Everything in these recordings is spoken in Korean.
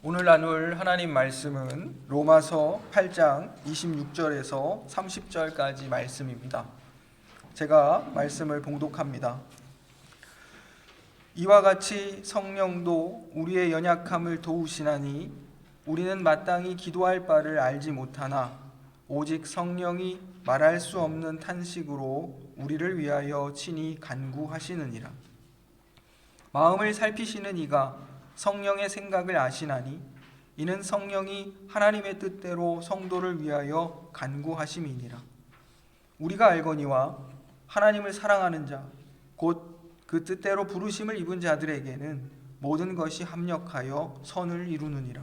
오늘 나눌 하나님 말씀은 로마서 8장 26절에서 30절까지 말씀입니다. 제가 말씀을 봉독합니다. 이와 같이 성령도 우리의 연약함을 도우시나니 우리는 마땅히 기도할 바를 알지 못하나 오직 성령이 말할 수 없는 탄식으로 우리를 위하여 친히 간구하시느니라. 마음을 살피시는 이가 성령의 생각을 아시나니 이는 성령이 하나님의 뜻대로 성도를 위하여 간구하심이니라. 우리가 알거니와 하나님을 사랑하는 자 곧 그 뜻대로 부르심을 입은 자들에게는 모든 것이 합력하여 선을 이루느니라.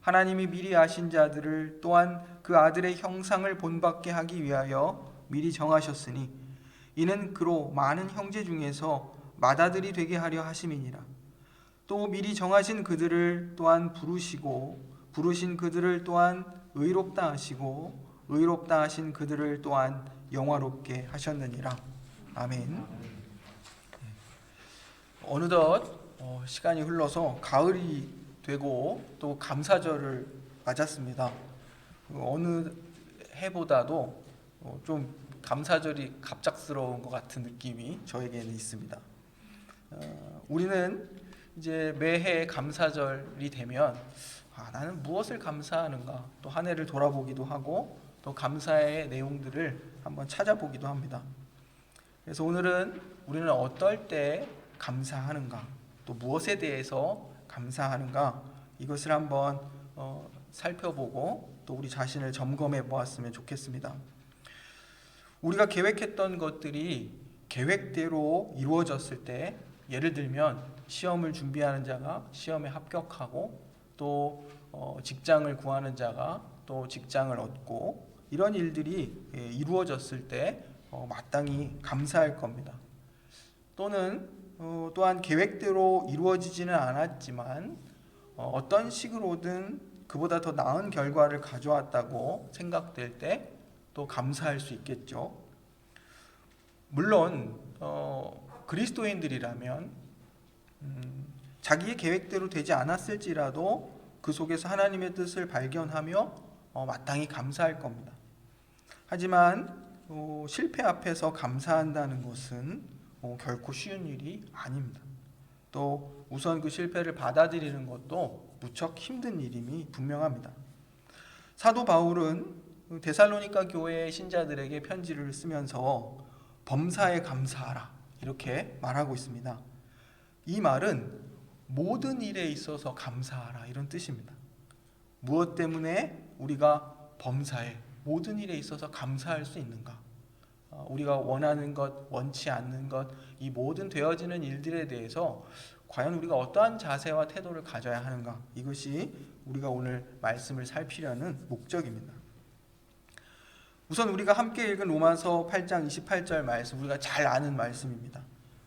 하나님이 미리 아신 자들을 또한 그 아들의 형상을 본받게 하기 위하여 미리 정하셨으니 이는 그로 많은 형제 중에서 맏아들이 되게 하려 하심이니라. 또 미리 정하신 그들을 또한 부르시고 부르신 그들을 또한 의롭다 하시고 의롭다 하신 그들을 또한 영화롭게 하셨느니라. 아멘. 어느덧 시간이 흘러서 가을이 되고 또 감사절을 맞았습니다. 어느 해보다도 좀 감사절이 갑작스러운 것 같은 느낌이 저에게는 있습니다. 우리는 이제 매해 감사절이 되면 나는 무엇을 감사하는가 또 한 해를 돌아보기도 하고 또 감사의 내용들을 한번 찾아보기도 합니다. 그래서 오늘은 우리는 어떨 때 감사하는가 또 무엇에 대해서 감사하는가 이것을 한번 살펴보고 또 우리 자신을 점검해 보았으면 좋겠습니다. 우리가 계획했던 것들이 계획대로 이루어졌을 때 예를 들면 시험을 준비하는 자가 시험에 합격하고 또 직장을 구하는 자가 또 직장을 얻고 이런 일들이 이루어졌을 때 마땅히 감사할 겁니다. 또는 또한 계획대로 이루어지지는 않았지만 어떤 식으로든 그보다 더 나은 결과를 가져왔다고 생각될 때 또 감사할 수 있겠죠. 물론 그리스도인들이라면 자기의 계획대로 되지 않았을지라도 그 속에서 하나님의 뜻을 발견하며 마땅히 감사할 겁니다. 하지만 실패 앞에서 감사한다는 것은 결코 쉬운 일이 아닙니다. 또 우선 그 실패를 받아들이는 것도 무척 힘든 일임이 분명합니다. 사도 바울은 데살로니가 교회의 신자들에게 편지를 쓰면서 범사에 감사하라 이렇게 말하고 있습니다. 이 말은 모든 일에 있어서 감사하라 이런 뜻입니다. 무엇 때문에 우리가 범사에 모든 일에 있어서 감사할 수 있는가? 우리가 원하는 것, 원치 않는 것, 이 모든 되어지는 일들에 대해서 과연 우리가 어떠한 자세와 태도를 가져야 하는가? 이것이 우리가 오늘 말씀을 살피려는 목적입니다. 우선 우리가 함께 읽은 로마서 8장 28절 말씀, 우리가 잘 아는 말씀입니다.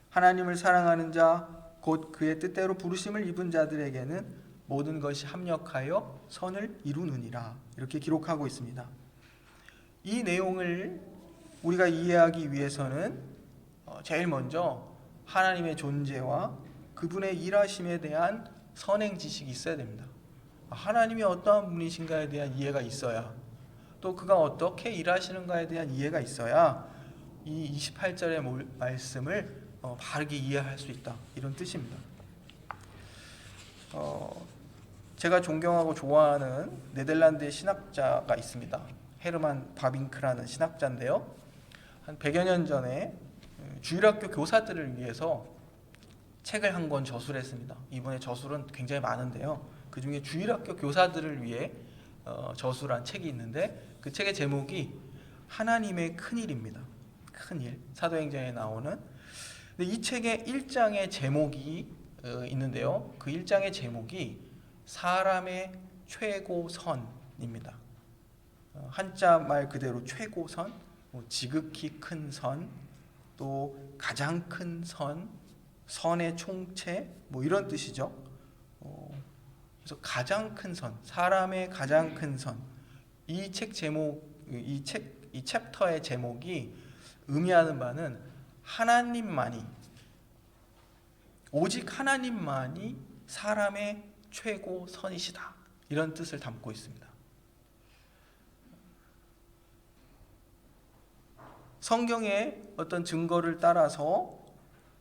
하나님을 사랑하는 자 곧 그의 뜻대로 부르심을 입은 자들에게는 모든 것이 합력하여 선을 이루느니라 이렇게 기록하고 있습니다. 이 내용을 우리가 이해하기 위해서는 제일 먼저 하나님의 존재와 그분의 일하심에 대한 선행 지식이 있어야 됩니다. 하나님이 어떠한 분이신가에 대한 이해가 있어야 또 그가 어떻게 일하시는가에 대한 이해가 있어야 이 28절의 말씀을 바르게 이해할 수 있다 이런 뜻입니다. 제가 존경하고 좋아하는 네덜란드의 신학자가 있습니다. 헤르만 바빙크라는 신학자인데요. 한 100여 년 전에 주일학교 교사들을 위해서 책을 한 권 저술했습니다. 이분의 저술은 굉장히 많은데요. 그 중에 주일학교 교사들을 위해 저술한 책이 있는데 그 책의 제목이 하나님의 큰일입니다. 큰일. 사도행전에 나오는. 근데 이 책의 1장의 제목이 있는데요. 그 1장의 제목이 사람의 최고선입니다. 한자 말 그대로 최고선, 지극히 큰 선, 또 가장 큰 선, 선의 총체, 이런 뜻이죠. 그래서 가장 큰 선, 사람의 가장 큰 선. 이 책 제목, 이 챕터의 제목이 의미하는 바는 하나님만이 오직 하나님만이 사람의 최고 선이시다. 이런 뜻을 담고 있습니다. 성경의 어떤 증거를 따라서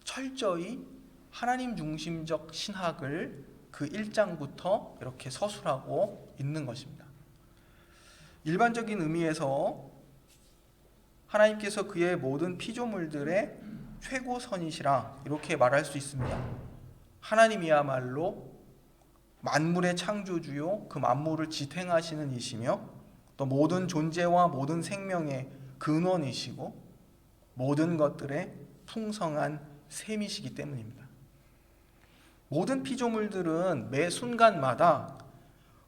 철저히 하나님 중심적 신학을 그 1장부터 이렇게 서술하고 있는 것입니다. 일반적인 의미에서 하나님께서 그의 모든 피조물들의 최고선이시라 이렇게 말할 수 있습니다. 하나님이야말로 만물의 창조주요 그 만물을 지탱하시는 이시며 또 모든 존재와 모든 생명의 근원이시고 모든 것들의 풍성한 셈이시기 때문입니다. 모든 피조물들은 매 순간마다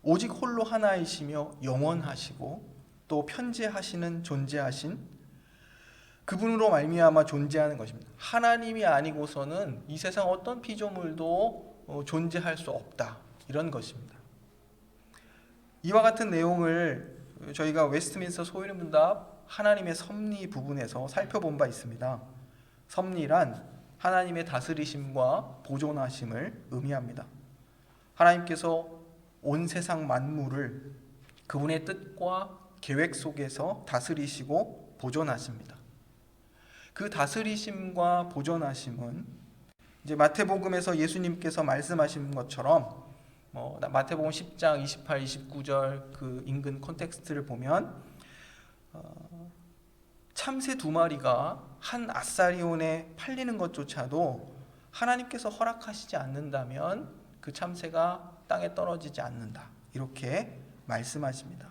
오직 홀로 하나이시며 영원하시고 또 편재하시는 존재하신 그분으로 말미암아 존재하는 것입니다. 하나님이 아니고서는 이 세상 어떤 피조물도 존재할 수 없다. 이런 것입니다. 이와 같은 내용을 저희가 웨스트민스터 소위문답 하나님의 섭리 부분에서 살펴본 바 있습니다. 섭리란 하나님의 다스리심과 보존하심을 의미합니다. 하나님께서 온 세상 만물을 그분의 뜻과 계획 속에서 다스리시고 보존하십니다. 그 다스리심과 보존하심은 이제 마태복음에서 예수님께서 말씀하신 것처럼 마태복음 10장 28, 29절 그 인근 콘텍스트를 보면 참새 2마리가 한 아사리온에 팔리는 것조차도 하나님께서 허락하시지 않는다면 그 참새가 땅에 떨어지지 않는다. 이렇게 말씀하십니다.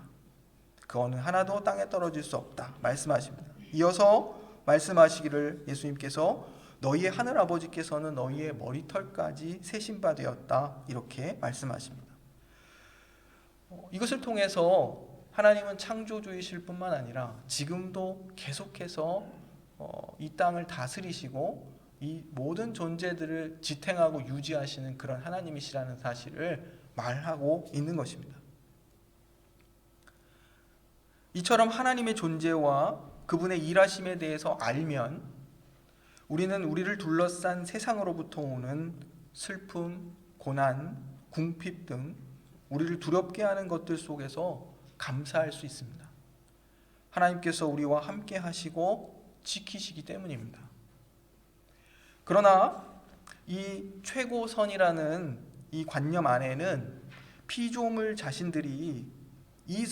그 어느 하나도 땅에 떨어질 수 없다. 말씀하십니다. 이어서 말씀하시기를 예수님께서 너희의 하늘아버지께서는 너희의 머리털까지 세신 바 되었다. 이렇게 말씀하십니다. 이것을 통해서 하나님은 창조주이실 뿐만 아니라 지금도 계속해서 이 땅을 다스리시고 이 모든 존재들을 지탱하고 유지하시는 그런 하나님이시라는 사실을 말하고 있는 것입니다. 이처럼 하나님의 존재와 그분의 일하심에 대해서 알면 우리는 우리를 둘러싼 세상으로부터 오는 슬픔, 고난, 궁핍 등 우리를 두렵게 하는 것들 속에서 감사할 수 있습니다. 하나님께서 우리와 함께 하시고 지키시기 때문입니다. 그러나 이 최고선이라는 이 관념 안에는 피조물 자신들이 이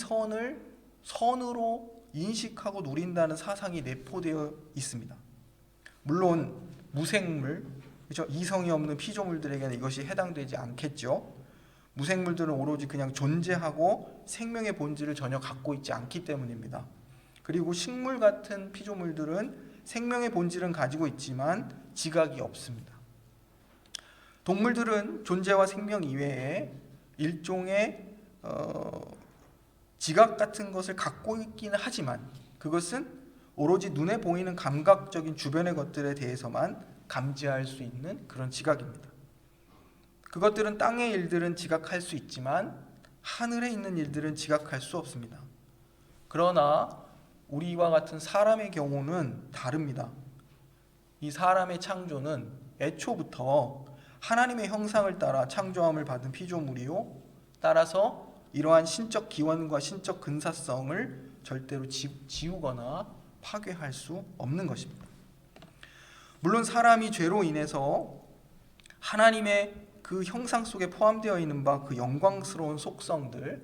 선으로 인식하고 누린다는 사상이 내포되어 있습니다. 물론 무생물, 그렇죠? 이성이 없는 피조물들에게는 이것이 해당되지 않겠죠. 무생물들은 오로지 그냥 존재하고 생명의 본질을 전혀 갖고 있지 않기 때문입니다. 그리고 식물 같은 피조물들은 생명의 본질은 가지고 있지만 지각이 없습니다. 동물들은 존재와 생명 이외에 일종의 지각 같은 것을 갖고 있기는 하지만 그것은 오로지 눈에 보이는 감각적인 주변의 것들에 대해서만 감지할 수 있는 그런 지각입니다. 그것들은 땅의 일들은 지각할 수 있지만 하늘에 있는 일들은 지각할 수 없습니다. 그러나 우리와 같은 사람의 경우는 다릅니다. 이 사람의 창조는 애초부터 하나님의 형상을 따라 창조함을 받은 피조물이요, 따라서 이러한 신적 기원과 신적 근사성을 절대로 지우거나 파괴할 수 없는 것입니다. 물론 사람이 죄로 인해서 하나님의 그 형상 속에 포함되어 있는 바 그 영광스러운 속성들,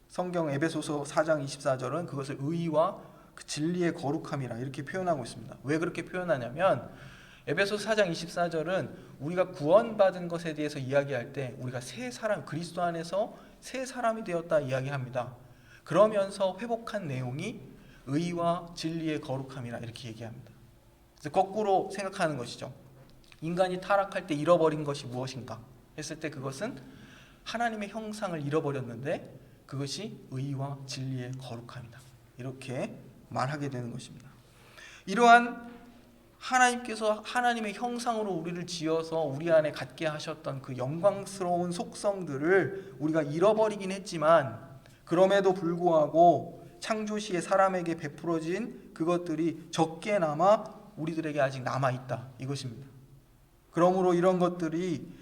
성경 에베소서 4장 24절은 그것을 의와 그 진리의 거룩함이라 이렇게 표현하고 있습니다. 왜 그렇게 표현하냐면 에베소서 4장 24절은 우리가 구원받은 것에 대해서 이야기할 때 우리가 새 사람, 그리스도 안에서 새 사람이 되었다 이야기합니다. 그러면서 회복한 내용이 의와 진리의 거룩함이라 이렇게 얘기합니다. 그래서 거꾸로 생각하는 것이죠. 인간이 타락할 때 잃어버린 것이 무엇인가 했을 때 그것은 하나님의 형상을 잃어버렸는데 그것이 의와 진리의 거룩함이다. 이렇게 말하게 되는 것입니다. 이러한 하나님께서 하나님의 형상으로 우리를 지어서 우리 안에 갖게 하셨던 그 영광스러운 속성들을 우리가 잃어버리긴 했지만 그럼에도 불구하고 창조시에 사람에게 베풀어진 그것들이 적게나마 우리들에게 아직 남아있다 이것입니다. 그러므로 이런 것들이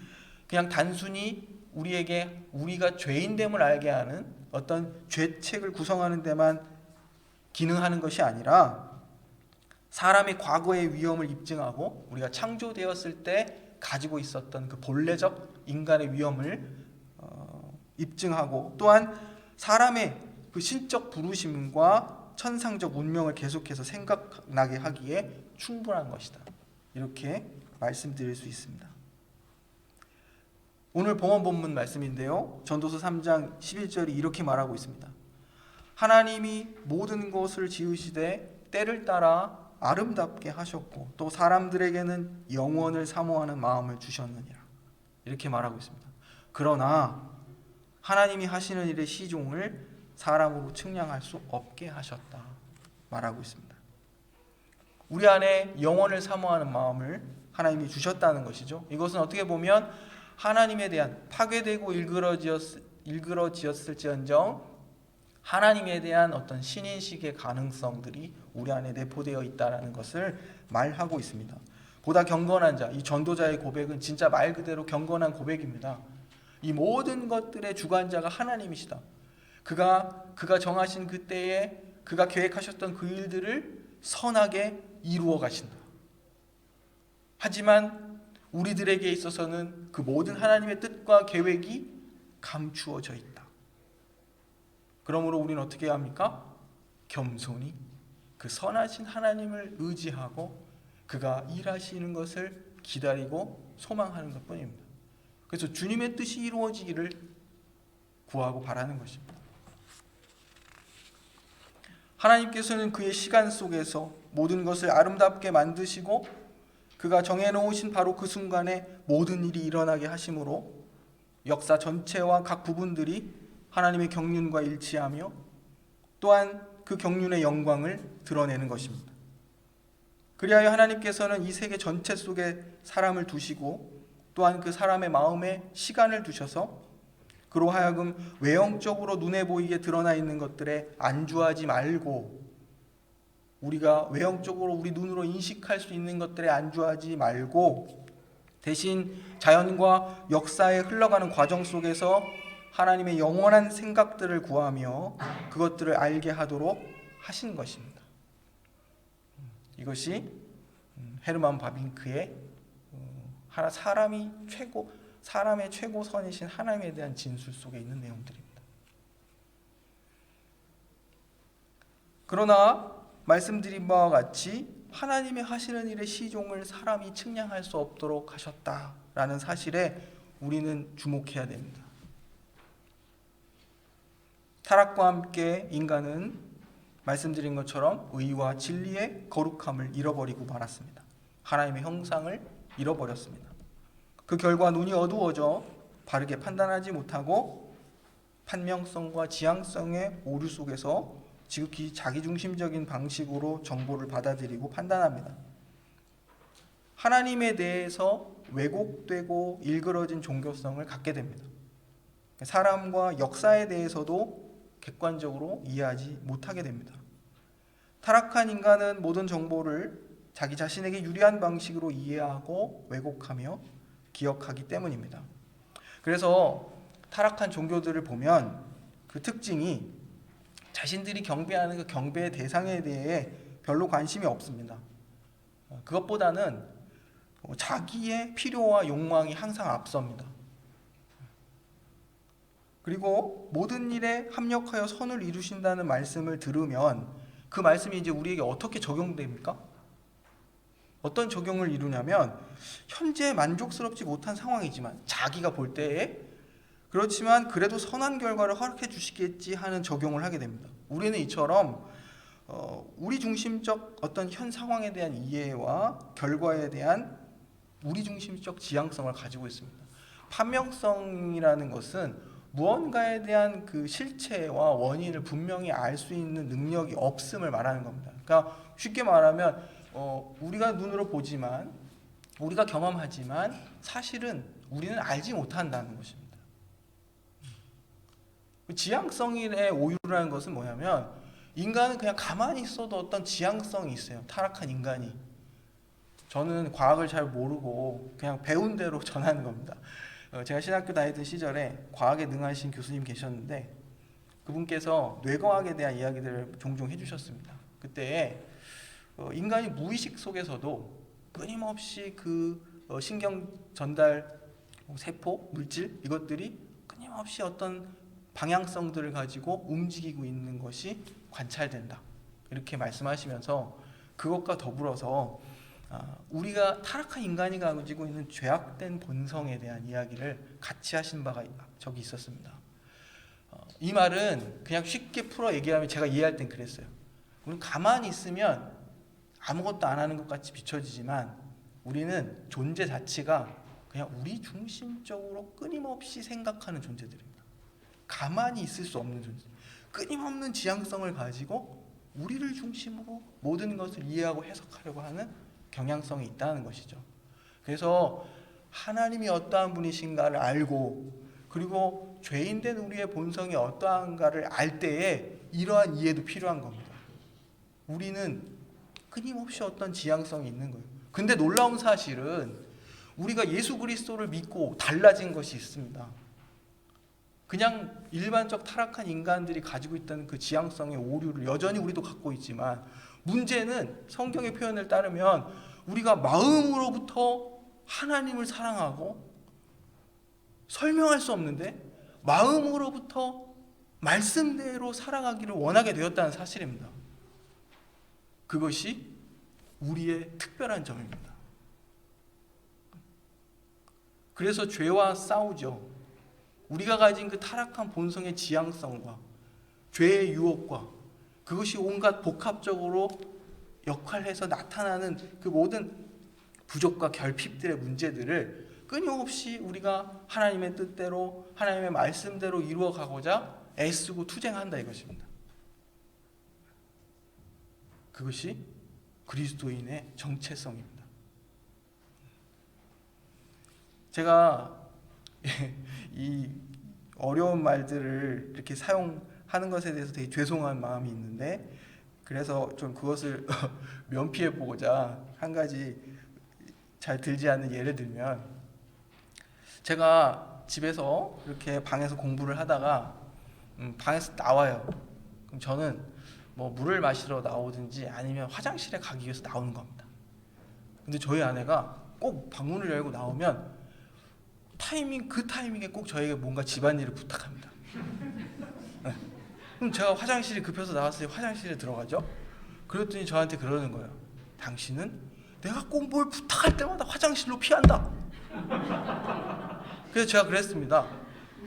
그냥 단순히 우리에게 우리가 죄인됨을 알게 하는 어떤 죄책을 구성하는 데만 기능하는 것이 아니라 사람의 과거의 위험을 입증하고 우리가 창조되었을 때 가지고 있었던 그 본래적 인간의 위험을 입증하고, 또한 사람의 그 신적 부르심과 천상적 운명을 계속해서 생각나게 하기에 충분한 것이다. 이렇게 말씀드릴 수 있습니다. 오늘 봉헌 본문 말씀인데요. 전도서 3장 11절이 이렇게 말하고 있습니다. 하나님이 모든 것을 지으시되 때를 따라 아름답게 하셨고 또 사람들에게는 영원을 사모하는 마음을 주셨느니라. 이렇게 말하고 있습니다. 그러나 하나님이 하시는 일의 시종을 사람으로 측량할 수 없게 하셨다 말하고 있습니다. 우리 안에 영원을 사모하는 마음을 하나님이 주셨다는 것이죠. 이것은 어떻게 보면 하나님에 대한 파괴되고 일그러지었을지언정 하나님에 대한 어떤 신인식의 가능성들이 우리 안에 내포되어 있다는 것을 말하고 있습니다. 보다 경건한 자, 이 전도자의 고백은 진짜 말 그대로 경건한 고백입니다. 이 모든 것들의 주관자가 하나님이시다. 그가 정하신 그때에 그가 계획하셨던 그 일들을 선하게 이루어 가신다. 하지만 우리들에게 있어서는 그 모든 하나님의 뜻과 계획이 감추어져 있다. 그러므로 우리는 어떻게 해야 합니까? 겸손히 그 선하신 하나님을 의지하고 그가 일하시는 것을 기다리고 소망하는 것뿐입니다. 그래서 주님의 뜻이 이루어지기를 구하고 바라는 것입니다. 하나님께서는 그의 시간 속에서 모든 것을 아름답게 만드시고 그가 정해놓으신 바로 그 순간에 모든 일이 일어나게 하심으로 역사 전체와 각 부분들이 하나님의 경륜과 일치하며 또한 그 경륜의 영광을 드러내는 것입니다. 그리하여 하나님께서는 이 세계 전체 속에 사람을 두시고 또한 그 사람의 마음에 시간을 두셔서 그로 하여금 외형적으로 눈에 보이게 드러나 있는 것들에 안주하지 말고, 우리가 외형적으로 우리 눈으로 인식할 수 있는 것들에 안주하지 말고 대신 자연과 역사에 흘러가는 과정 속에서 하나님의 영원한 생각들을 구하며 그것들을 알게 하도록 하신 것입니다. 이것이 헤르만 바빙크의 사람의 최고선이신 하나님에 대한 진술 속에 있는 내용들입니다. 그러나 말씀드린 바와 같이 하나님이 하시는 일의 시종을 사람이 측량할 수 없도록 하셨다라는 사실에 우리는 주목해야 됩니다. 타락과 함께 인간은 말씀드린 것처럼 의와 진리의 거룩함을 잃어버리고 말았습니다. 하나님의 형상을 잃어버렸습니다. 그 결과 눈이 어두워져 바르게 판단하지 못하고 판명성과 지향성의 오류 속에서 지극히 자기중심적인 방식으로 정보를 받아들이고 판단합니다. 하나님에 대해서 왜곡되고 일그러진 종교성을 갖게 됩니다. 사람과 역사에 대해서도 객관적으로 이해하지 못하게 됩니다. 타락한 인간은 모든 정보를 자기 자신에게 유리한 방식으로 이해하고 왜곡하며 기억하기 때문입니다. 그래서 타락한 종교들을 보면 그 특징이 자신들이 경배하는 그 경배의 대상에 대해 별로 관심이 없습니다. 그것보다는 자기의 필요와 욕망이 항상 앞섭니다. 그리고 모든 일에 합력하여 선을 이루신다는 말씀을 들으면 그 말씀이 이제 우리에게 어떻게 적용됩니까? 어떤 적용을 이루냐면 현재 만족스럽지 못한 상황이지만 자기가 볼 때에 그렇지만 그래도 선한 결과를 허락해 주시겠지 하는 적용을 하게 됩니다. 우리는 이처럼 우리 중심적 어떤 현 상황에 대한 이해와 결과에 대한 우리 중심적 지향성을 가지고 있습니다. 판명성이라는 것은 무언가에 대한 그 실체와 원인을 분명히 알 수 있는 능력이 없음을 말하는 겁니다. 그러니까 쉽게 말하면 우리가 눈으로 보지만 우리가 경험하지만 사실은 우리는 알지 못한다는 것입니다. 지향성의 오유라는 것은 뭐냐면 인간은 그냥 가만히 있어도 어떤 지향성이 있어요. 타락한 인간이. 저는 과학을 잘 모르고 그냥 배운 대로 전하는 겁니다. 제가 신학교 다니던 시절에 과학에 능하신 교수님 계셨는데 그분께서 뇌과학에 대한 이야기들을 종종 해주셨습니다. 그때 인간이 무의식 속에서도 끊임없이 그 신경 전달 세포, 물질 이것들이 끊임없이 어떤 방향성들을 가지고 움직이고 있는 것이 관찰된다. 이렇게 말씀하시면서 그것과 더불어서 우리가 타락한 인간이 가지고 있는 죄악된 본성에 대한 이야기를 같이 하신 바가 적이 있었습니다. 이 말은 그냥 쉽게 풀어 얘기하면 제가 이해할 땐 그랬어요. 우리는 가만히 있으면 아무것도 안 하는 것 같이 비춰지지만 우리는 존재 자체가 그냥 우리 중심적으로 끊임없이 생각하는 존재들입니다. 가만히 있을 수 없는 존재. 끊임없는 지향성을 가지고 우리를 중심으로 모든 것을 이해하고 해석하려고 하는 경향성이 있다는 것이죠. 그래서 하나님이 어떠한 분이신가를 알고 그리고 죄인된 우리의 본성이 어떠한가를 알 때에 이러한 이해도 필요한 겁니다. 우리는 끊임없이 어떤 지향성이 있는 거예요. 근데 놀라운 사실은 우리가 예수 그리스도를 믿고 달라진 것이 있습니다. 그냥 일반적 타락한 인간들이 가지고 있던 그 지향성의 오류를 여전히 우리도 갖고 있지만 문제는 성경의 표현을 따르면 우리가 마음으로부터 하나님을 사랑하고 설명할 수 없는데 마음으로부터 말씀대로 살아가기를 원하게 되었다는 사실입니다. 그것이 우리의 특별한 점입니다. 그래서 죄와 싸우죠. 우리가 가진 그 타락한 본성의 지향성과 죄의 유혹과 그것이 온갖 복합적으로 역할해서 나타나는 그 모든 부족과 결핍들의 문제들을 끊임없이 우리가 하나님의 뜻대로 하나님의 말씀대로 이루어가고자 애쓰고 투쟁한다 이것입니다. 그것이 그리스도인의 정체성입니다. 제가 이 어려운 말들을 이렇게 사용하는 것에 대해서 되게 죄송한 마음이 있는데 그래서 좀 그것을 면피해 보고자 한 가지 잘 들지 않는 예를 들면 제가 집에서 이렇게 방에서 공부를 하다가 방에서 나와요. 그럼 저는 뭐 물을 마시러 나오든지 아니면 화장실에 가기 위해서 나오는 겁니다. 근데 저희 아내가 꼭 방문을 열고 나오면 그 타이밍에 꼭 저에게 뭔가 집안일을 부탁합니다. 네. 그럼 제가 화장실이 급해서 나왔을 때 화장실에 들어가죠. 그랬더니 저한테 그러는 거예요. 당신은 내가 꼭 뭘 부탁할 때마다 화장실로 피한다. 그래서 제가 그랬습니다.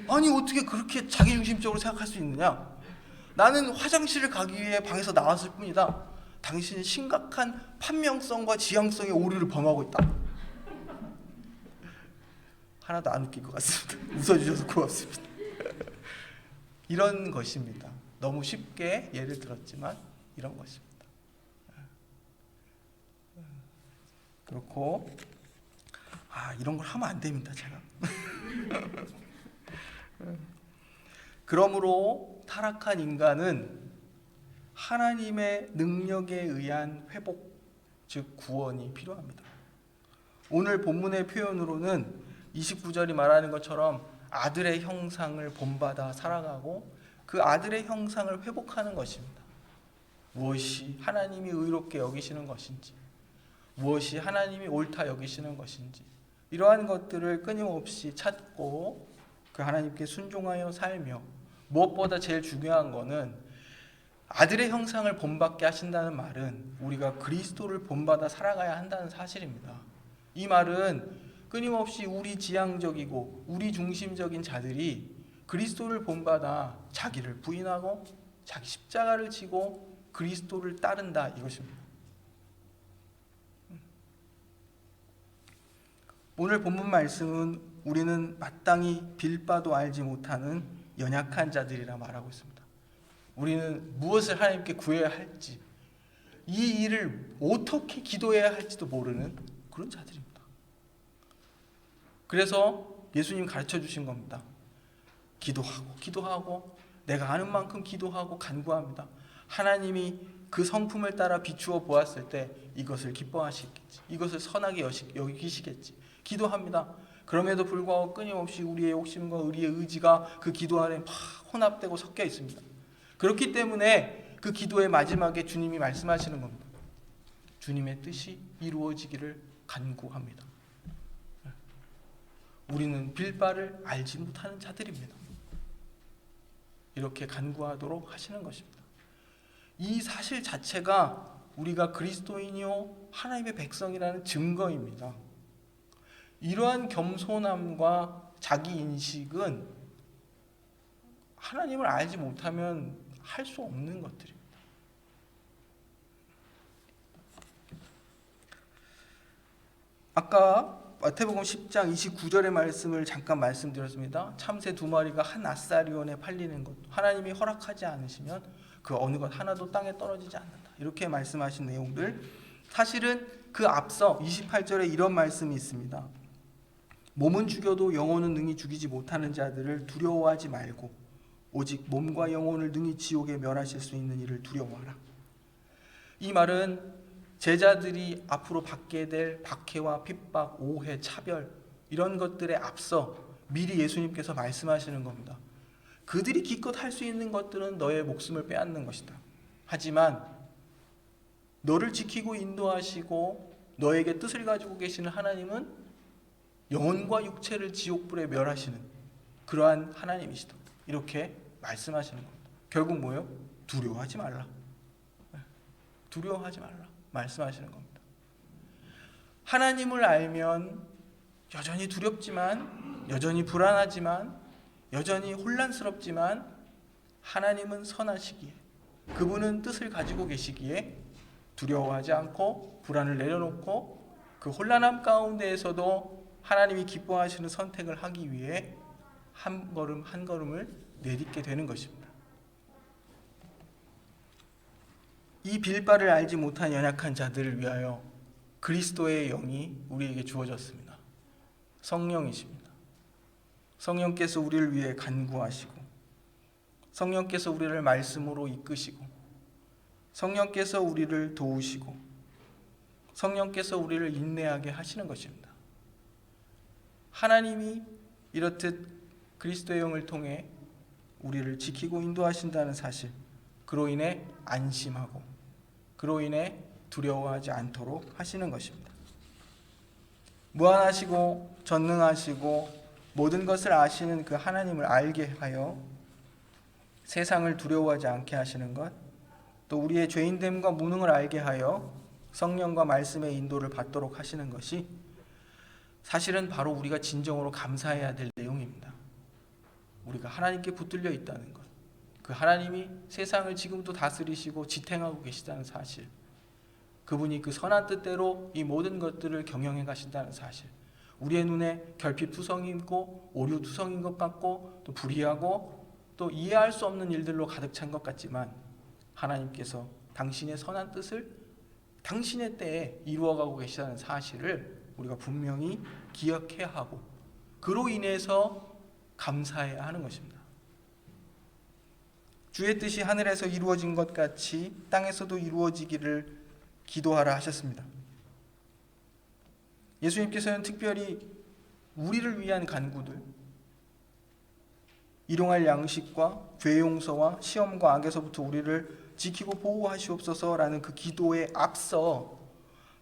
아니 어떻게 그렇게 자기중심적으로 생각할 수 있느냐. 나는 화장실을 가기 위해 방에서 나왔을 뿐이다. 당신은 심각한 판명성과 지향성의 오류를 범하고 있다. 하나도 안 웃길 것 같습니다. 웃어주셔서 고맙습니다. 이런 것입니다. 너무 쉽게 예를 들었지만 이런 것입니다. 그렇고 이런 걸 하면 안 됩니다. 제가. 그러므로 타락한 인간은 하나님의 능력에 의한 회복, 즉 구원이 필요합니다. 오늘 본문의 표현으로는 29절이 말하는 것처럼 아들의 형상을 본받아 살아가고 그 아들의 형상을 회복하는 것입니다. 무엇이 하나님이 의롭게 여기시는 것인지, 무엇이 하나님이 옳다 여기시는 것인지, 이러한 것들을 끊임없이 찾고 그 하나님께 순종하여 살며, 무엇보다 제일 중요한 것은 아들의 형상을 본받게 하신다는 말은 우리가 그리스도를 본받아 살아가야 한다는 사실입니다. 이 말은 끊임없이 우리 지향적이고 우리 중심적인 자들이 그리스도를 본받아 자기를 부인하고 자기 십자가를 지고 그리스도를 따른다 이것입니다. 오늘 본문 말씀은 우리는 마땅히 빌바도 알지 못하는 연약한 자들이라 말하고 있습니다. 우리는 무엇을 하나님께 구해야 할지, 이 일을 어떻게 기도해야 할지도 모르는 그런 자들입니다. 그래서 예수님 가르쳐 주신 겁니다. 기도하고 내가 아는 만큼 기도하고 간구합니다. 하나님이 그 성품을 따라 비추어 보았을 때 이것을 기뻐하시겠지, 이것을 선하게 여기시겠지. 기도합니다. 그럼에도 불구하고 끊임없이 우리의 욕심과 우리의 의지가 그 기도 안에 막 혼합되고 섞여 있습니다. 그렇기 때문에 그 기도의 마지막에 주님이 말씀하시는 겁니다. 주님의 뜻이 이루어지기를 간구합니다. 우리는 빌바를 알지 못하는 자들입니다. 이렇게 간구하도록 하시는 것입니다. 이 사실 자체가 우리가 그리스도인이요 하나님의 백성이라는 증거입니다. 이러한 겸손함과 자기인식은 하나님을 알지 못하면 할 수 없는 것들입니다. 아까 마태복음 10장 29절의 말씀을 잠깐 말씀드렸습니다. 참새 2마리가 한 아사리온에 팔리는 것, 하나님이 허락하지 않으시면 그 어느 것 하나도 땅에 떨어지지 않는다. 이렇게 말씀하신 내용들, 사실은 그 앞서 28절에 이런 말씀이 있습니다. 몸은 죽여도 영혼은 능히 죽이지 못하는 자들을 두려워하지 말고 오직 몸과 영혼을 능히 지옥에 멸하실 수 있는 이를 두려워하라. 이 말은 제자들이 앞으로 받게 될 박해와 핍박, 오해, 차별 이런 것들에 앞서 미리 예수님께서 말씀하시는 겁니다. 그들이 기껏 할 수 있는 것들은 너의 목숨을 빼앗는 것이다. 하지만 너를 지키고 인도하시고 너에게 뜻을 가지고 계시는 하나님은 영혼과 육체를 지옥불에 멸하시는 그러한 하나님이시다. 이렇게 말씀하시는 겁니다. 결국 뭐예요? 두려워하지 말라. 두려워하지 말라. 말씀하시는 겁니다. 하나님을 알면 여전히 두렵지만, 여전히 불안하지만, 여전히 혼란스럽지만 하나님은 선하시기에, 그분은 뜻을 가지고 계시기에 두려워하지 않고 불안을 내려놓고 그 혼란함 가운데에서도 하나님이 기뻐하시는 선택을 하기 위해 한 걸음 한 걸음을 내딛게 되는 것입니다. 이 빌바를 알지 못한 연약한 자들을 위하여 그리스도의 영이 우리에게 주어졌습니다. 성령이십니다. 성령께서 우리를 위해 간구하시고, 성령께서 우리를 말씀으로 이끄시고, 성령께서 우리를 도우시고, 성령께서 우리를 인내하게 하시는 것입니다. 하나님이 이렇듯 그리스도의 영을 통해 우리를 지키고 인도하신다는 사실, 그로 인해 안심하고 그로 인해 두려워하지 않도록 하시는 것입니다. 무한하시고 전능하시고 모든 것을 아시는 그 하나님을 알게 하여 세상을 두려워하지 않게 하시는 것, 또 우리의 죄인됨과 무능을 알게 하여 성령과 말씀의 인도를 받도록 하시는 것이 사실은 바로 우리가 진정으로 감사해야 될 내용입니다. 우리가 하나님께 붙들려 있다는 것, 그 하나님이 세상을 지금도 다스리시고 지탱하고 계시다는 사실, 그분이 그 선한 뜻대로 이 모든 것들을 경영해 가신다는 사실, 우리의 눈에 결핍투성이 있고 오류투성인 것 같고 또 불의하고 또 이해할 수 없는 일들로 가득 찬 것 같지만 하나님께서 당신의 선한 뜻을 당신의 때에 이루어가고 계시다는 사실을 우리가 분명히 기억해야 하고 그로 인해서 감사해야 하는 것입니다. 주의 뜻이 하늘에서 이루어진 것 같이 땅에서도 이루어지기를 기도하라 하셨습니다. 예수님께서는 특별히 우리를 위한 간구들, 일용할 양식과 죄 용서와 시험과 악에서부터 우리를 지키고 보호하시옵소서라는 그 기도에 앞서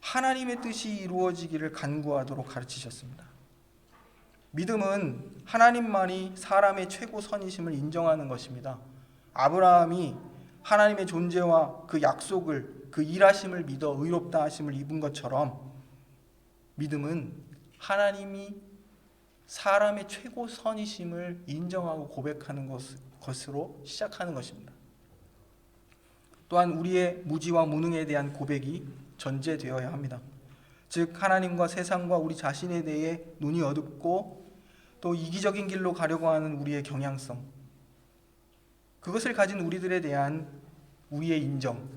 하나님의 뜻이 이루어지기를 간구하도록 가르치셨습니다. 믿음은 하나님만이 사람의 최고 선이심을 인정하는 것입니다. 아브라함이 하나님의 존재와 그 약속을, 그 일하심을 믿어 의롭다 하심을 입은 것처럼 믿음은 하나님이 사람의 최고 선이심을 인정하고 고백하는 것으로 시작하는 것입니다. 또한 우리의 무지와 무능에 대한 고백이 전제되어야 합니다. 즉 하나님과 세상과 우리 자신에 대해 눈이 어둡고 또 이기적인 길로 가려고 하는 우리의 경향성, 그것을 가진 우리들에 대한 우리의 인정,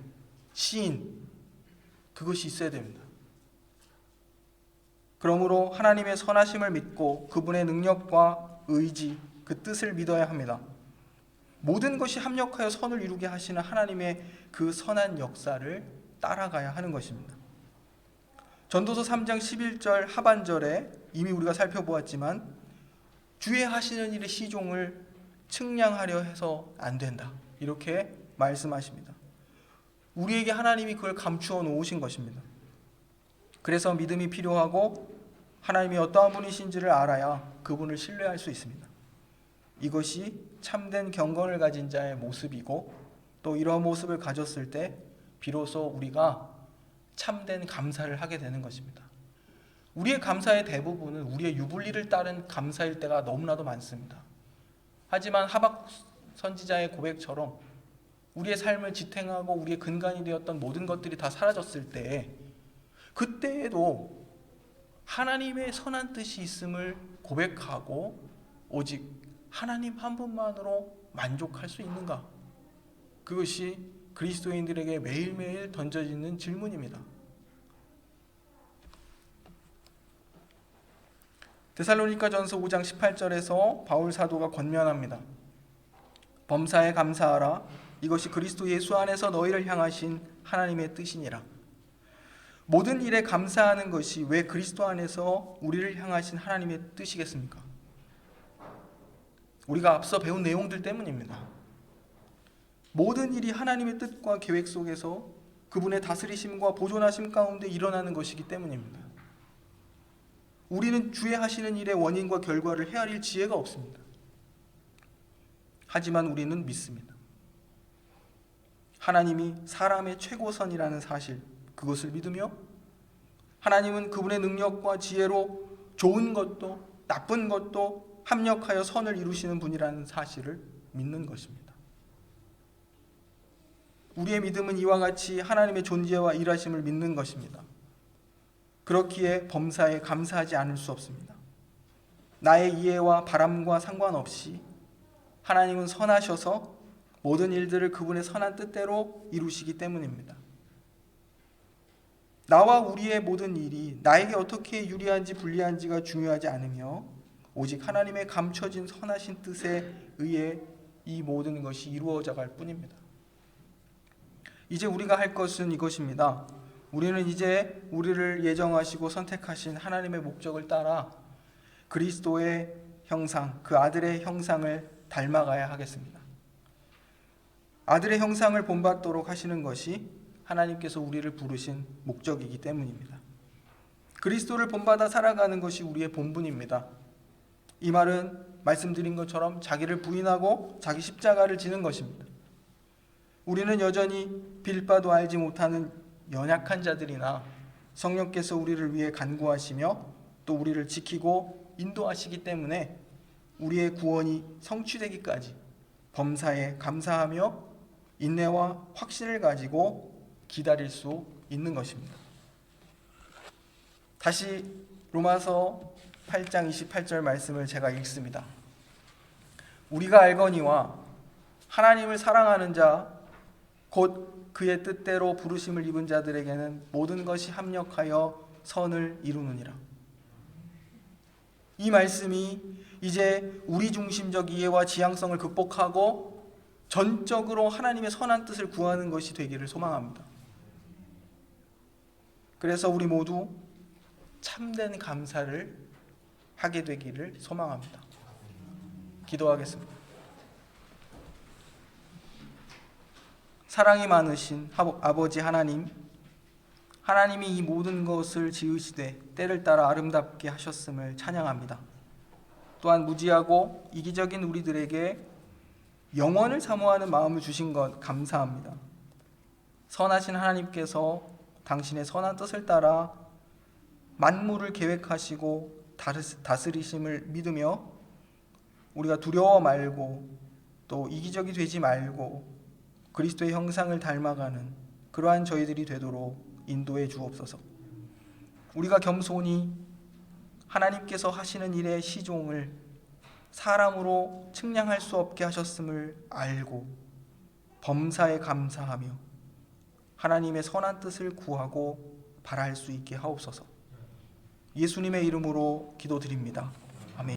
시인, 그것이 있어야 됩니다. 그러므로 하나님의 선하심을 믿고 그분의 능력과 의지, 그 뜻을 믿어야 합니다. 모든 것이 합력하여 선을 이루게 하시는 하나님의 그 선한 역사를 따라가야 하는 것입니다. 전도서 3장 11절 하반절에 이미 우리가 살펴보았지만 주의 하시는 일의 시종을 측량하려 해서 안 된다. 이렇게 말씀하십니다. 우리에게 하나님이 그걸 감추어 놓으신 것입니다. 그래서 믿음이 필요하고 하나님이 어떠한 분이신지를 알아야 그분을 신뢰할 수 있습니다. 이것이 참된 경건을 가진 자의 모습이고 또 이러한 모습을 가졌을 때 비로소 우리가 참된 감사를 하게 되는 것입니다. 우리의 감사의 대부분은 우리의 유불리를 따른 감사일 때가 너무나도 많습니다. 하지만 하박 선지자의 고백처럼 우리의 삶을 지탱하고 우리의 근간이 되었던 모든 것들이 다 사라졌을 때 그때에도 하나님의 선한 뜻이 있음을 고백하고 오직 하나님 한 분만으로 만족할 수 있는가? 그것이 그리스도인들에게 매일매일 던져지는 질문입니다. 데살로니가전서 5장 18절에서 바울 사도가 권면합니다. 범사에 감사하라. 이것이 그리스도 예수 안에서 너희를 향하신 하나님의 뜻이니라. 모든 일에 감사하는 것이 왜 그리스도 안에서 우리를 향하신 하나님의 뜻이겠습니까? 우리가 앞서 배운 내용들 때문입니다. 모든 일이 하나님의 뜻과 계획 속에서 그분의 다스리심과 보존하심 가운데 일어나는 것이기 때문입니다. 우리는 주의 하시는 일의 원인과 결과를 헤아릴 지혜가 없습니다. 하지만 우리는 믿습니다. 하나님이 사람의 최고선이라는 사실, 그것을 믿으며 하나님은 그분의 능력과 지혜로 좋은 것도 나쁜 것도 합력하여 선을 이루시는 분이라는 사실을 믿는 것입니다. 우리의 믿음은 이와 같이 하나님의 존재와 일하심을 믿는 것입니다. 그렇기에 범사에 감사하지 않을 수 없습니다. 나의 이해와 바람과 상관없이 하나님은 선하셔서 모든 일들을 그분의 선한 뜻대로 이루시기 때문입니다. 나와 우리의 모든 일이 나에게 어떻게 유리한지 불리한지가 중요하지 않으며 오직 하나님의 감춰진 선하신 뜻에 의해 이 모든 것이 이루어져 갈 뿐입니다. 이제 우리가 할 것은 이것입니다. 우리는 이제 우리를 예정하시고 선택하신 하나님의 목적을 따라 그리스도의 형상, 그 아들의 형상을 닮아가야 하겠습니다. 아들의 형상을 본받도록 하시는 것이 하나님께서 우리를 부르신 목적이기 때문입니다. 그리스도를 본받아 살아가는 것이 우리의 본분입니다. 이 말은 말씀드린 것처럼 자기를 부인하고 자기 십자가를 지는 것입니다. 우리는 여전히 빌바도 알지 못하는 연약한 자들이나 성령께서 우리를 위해 간구하시며 또 우리를 지키고 인도하시기 때문에 우리의 구원이 성취되기까지 범사에 감사하며 인내와 확신을 가지고 기다릴 수 있는 것입니다. 다시 로마서 8장 28절 말씀을 제가 읽습니다. 우리가 알거니와 하나님을 사랑하는 자 곧 그의 뜻대로 부르심을 입은 자들에게는 모든 것이 합력하여 선을 이루느니라. 이 말씀이 이제 우리 중심적 이해와 지향성을 극복하고 전적으로 하나님의 선한 뜻을 구하는 것이 되기를 소망합니다. 그래서 우리 모두 참된 감사를 하게 되기를 소망합니다. 기도하겠습니다. 사랑이 많으신 아버지 하나님, 하나님이 이 모든 것을 지으시되 때를 따라 아름답게 하셨음을 찬양합니다. 또한 무지하고 이기적인 우리들에게 영원을 사모하는 마음을 주신 것 감사합니다. 선하신 하나님께서 당신의 선한 뜻을 따라 만물을 계획하시고 다스리심을 믿으며 우리가 두려워 말고 또 이기적이 되지 말고 그리스도의 형상을 닮아가는 그러한 저희들이 되도록 인도해 주옵소서. 우리가 겸손히 하나님께서 하시는 일의 시종을 사람으로 측량할 수 없게 하셨음을 알고 범사에 감사하며 하나님의 선한 뜻을 구하고 바랄 수 있게 하옵소서. 예수님의 이름으로 기도드립니다.